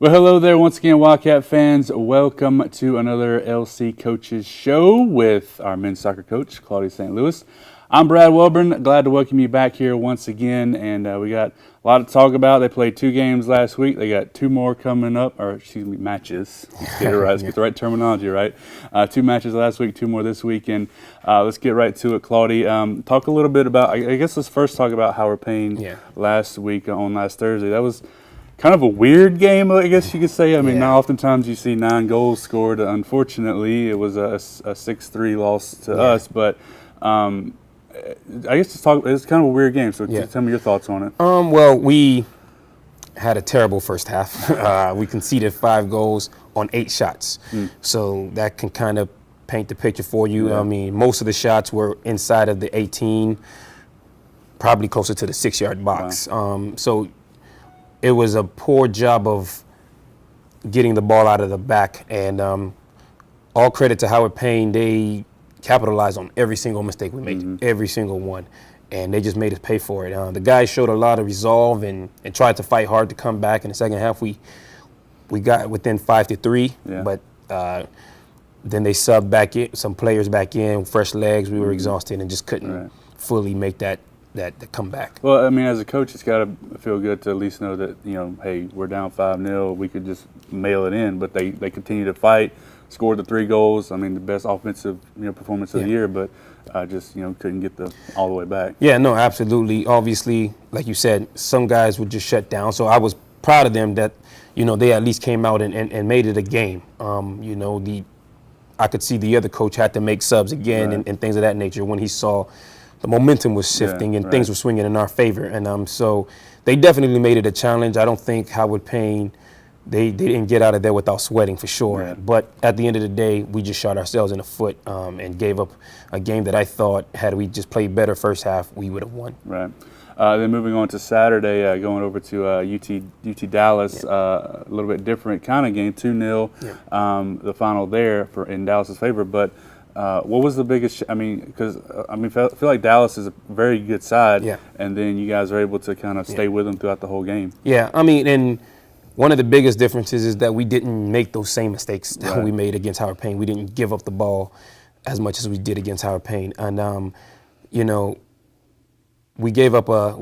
Well, hello there once again, Wildcat fans. Welcome to another LC Coaches Show with our men's soccer coach, Claudy St. Louis. I'm Brad Welburn. Glad to welcome you back here once again, and we got a lot to talk about. They played 2 games last week. They got 2 more coming up, or excuse me, matches. Let's get it right. Let's get the right terminology right. 2 matches last week, 2 more this week, and let's get right to it, Claudy. Talk a little bit about, I guess let's first talk about Howard Payne last week on last Thursday. That was kind of a weird game, I guess you could say. I mean, not oftentimes you see 9 goals scored. Unfortunately, it was a 6-3 loss to us. But I guess it's kind of a weird game. So tell me your thoughts on it. Well, we had a terrible first half. We conceded 5 goals on 8 shots. So that can kind of paint the picture for you. Yeah. I mean, most of the shots were inside of the 18, probably closer to the 6-yard box. Wow. So it was a poor job of getting the ball out of the back, and all credit to Howard Payne. They capitalized on every single mistake we made, every single one, and they just made us pay for it. The guys showed a lot of resolve and tried to fight hard to come back. In the second half, we got within 5-3, but then they subbed back in, some players back in, fresh legs. We were exhausted and just couldn't fully make that come back. Well, I mean, as a coach, it's got to feel good to at least know that, you know, hey, we're down 5-0. We could just mail it in, but they continue to fight, scored the 3 goals. I mean, the best offensive performance of the year, but just couldn't get all the way back. Yeah, no, absolutely. Obviously, like you said, some guys would just shut down. So I was proud of them that they at least came out and made it a game. I could see the other coach had to make subs again and things of that nature when he saw the momentum was shifting and things were swinging in our favor. And so they definitely made it a challenge. I don't think Howard Payne, they didn't get out of there without sweating for sure. Yeah. But at the end of the day, we just shot ourselves in the foot and gave up a game that I thought, had we just played better first half, we would have won. Right. Then moving on to Saturday, going over to UT Dallas, a little bit different kind of game, 2-0, the final there in Dallas's favor. But what was the biggest? I mean, I feel like Dallas is a very good side, and then you guys are able to kind of stay with them throughout the whole game. Yeah, I mean, and one of the biggest differences is that we didn't make those same mistakes that we made against Howard Payne. We didn't give up the ball as much as we did against Howard Payne, and we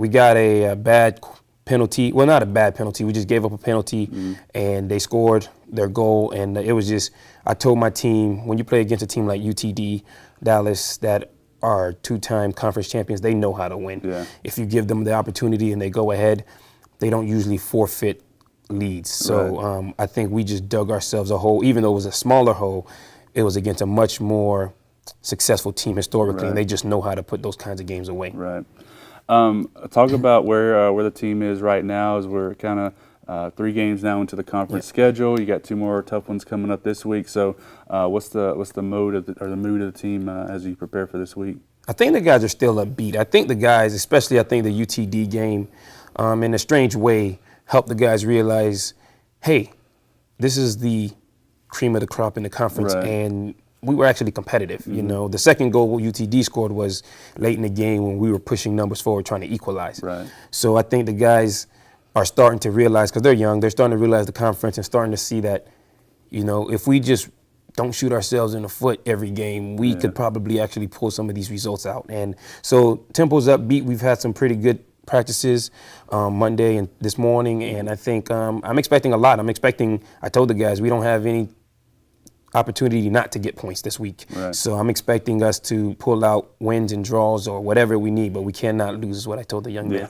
got a bad penalty. Well, not a bad penalty. We just gave up a penalty, and they scored their goal. And it was just, I told my team, when you play against a team like UTD, Dallas, that are 2-time conference champions, they know how to win. Yeah. If you give them the opportunity and they go ahead, they don't usually forfeit leads. So I think we just dug ourselves a hole. Even though it was a smaller hole, it was against a much more successful team historically, and they just know how to put those kinds of games away. Right. Talk about where the team is right now, as we're kind of 3 games now into the conference schedule. You got 2 more tough ones coming up this week. So, what's the mood of the team as you prepare for this week? I think the guys are still upbeat. I think the guys, especially the UTD game, in a strange way, helped the guys realize, hey, this is the cream of the crop in the conference, and we were actually competitive. The second goal UTD scored was late in the game when we were pushing numbers forward trying to equalize. So I think the guys are starting to realize, because they're young, they're starting to realize the conference and starting to see that, if we just don't shoot ourselves in the foot every game, we could probably actually pull some of these results out. And so tempo's upbeat. We've had some pretty good practices Monday and this morning, and I think I'm expecting a lot. I told the guys we don't have any opportunity not to get points this week. So I'm expecting us to pull out wins and draws or whatever we need, but we cannot lose, is what I told the young men.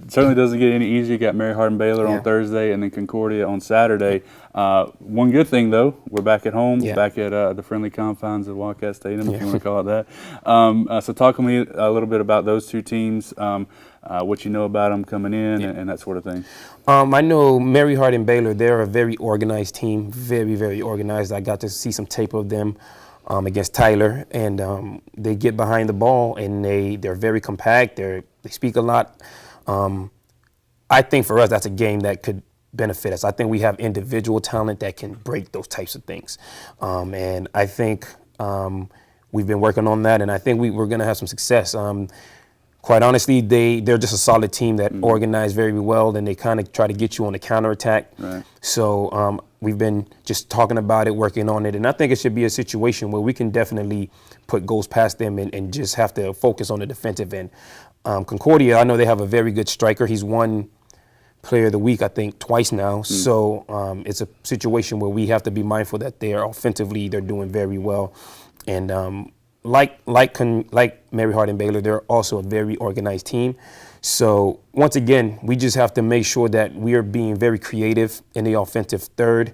Certainly doesn't get any easier. You got Mary Hardin Baylor on Thursday and then Concordia on Saturday. One good thing, though, we're back at home, back at the friendly confines of Wildcat Stadium, if you want to call it that. So talk to me a little bit about those 2 teams, what you know about them coming in and that sort of thing. I know Mary Hardin Baylor, they're a very organized team, very, very organized. I got to see some tape of them against Tyler, and they get behind the ball, and they're very compact. They speak a lot. I think for us, that's a game that could benefit us. I think we have individual talent that can break those types of things. And I think we've been working on that, and I think we're going to have some success. quite honestly, they're just a solid team that organize very well, and they kind of try to get you on the counterattack. Right. So we've been just talking about it, working on it, and I think it should be a situation where we can definitely put goals past them and just have to focus on the defensive end. Concordia, I know they have a very good striker. He's won Player of the Week, I think, twice now. So it's a situation where we have to be mindful that they're offensively, they're doing very well. And like Mary Hardin Baylor, they're also a very organized team. So once again, we just have to make sure that we are being very creative in the offensive third,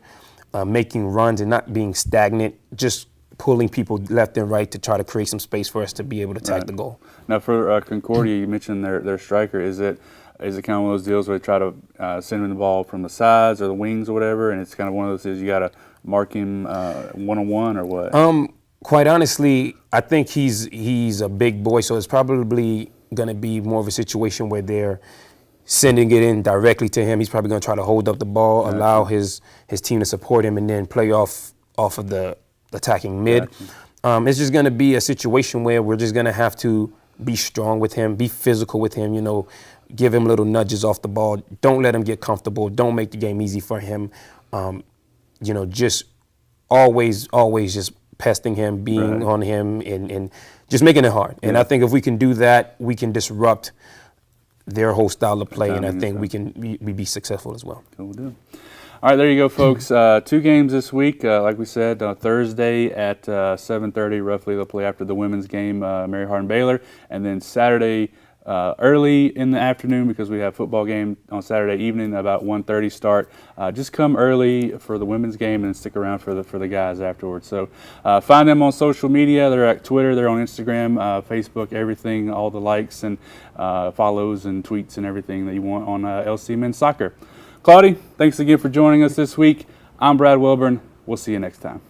making runs and not being stagnant, just pulling people left and right to try to create some space for us to be able to attack the goal. Now for Concordia, you mentioned their striker. Is it kind of one of those deals where they try to send him the ball from the sides or the wings or whatever, and it's kind of one of those deals you got to mark him one-on-one or what? Quite honestly, I think he's a big boy, so it's probably going to be more of a situation where they're sending it in directly to him. He's probably going to try to hold up the ball, allow his team to support him, and then play off of the attacking mid. It's just going to be a situation where we're just going to have to be strong with him, be physical with him, give him little nudges off the ball. Don't let him get comfortable. Don't make the game easy for him. Just always just pesting him, being on him, and just making it hard. And I think if we can do that, we can disrupt their whole style of play, and I think we can be successful as well. Cool deal. All right, there you go, folks. 2 games this week. Like we said, Thursday at 7:30, roughly, they'll play after the women's game, Mary Hardin Baylor, and then Saturday early in the afternoon, because we have football game on Saturday evening, about 1:30 start. Just come early for the women's game and stick around for the guys afterwards. So find them on social media. They're at Twitter, they're on Instagram, Facebook, everything, all the likes and follows and tweets and everything that you want on LC Men's Soccer. Claudy, thanks again for joining us this week. I'm Brad Wilburn. We'll see you next time.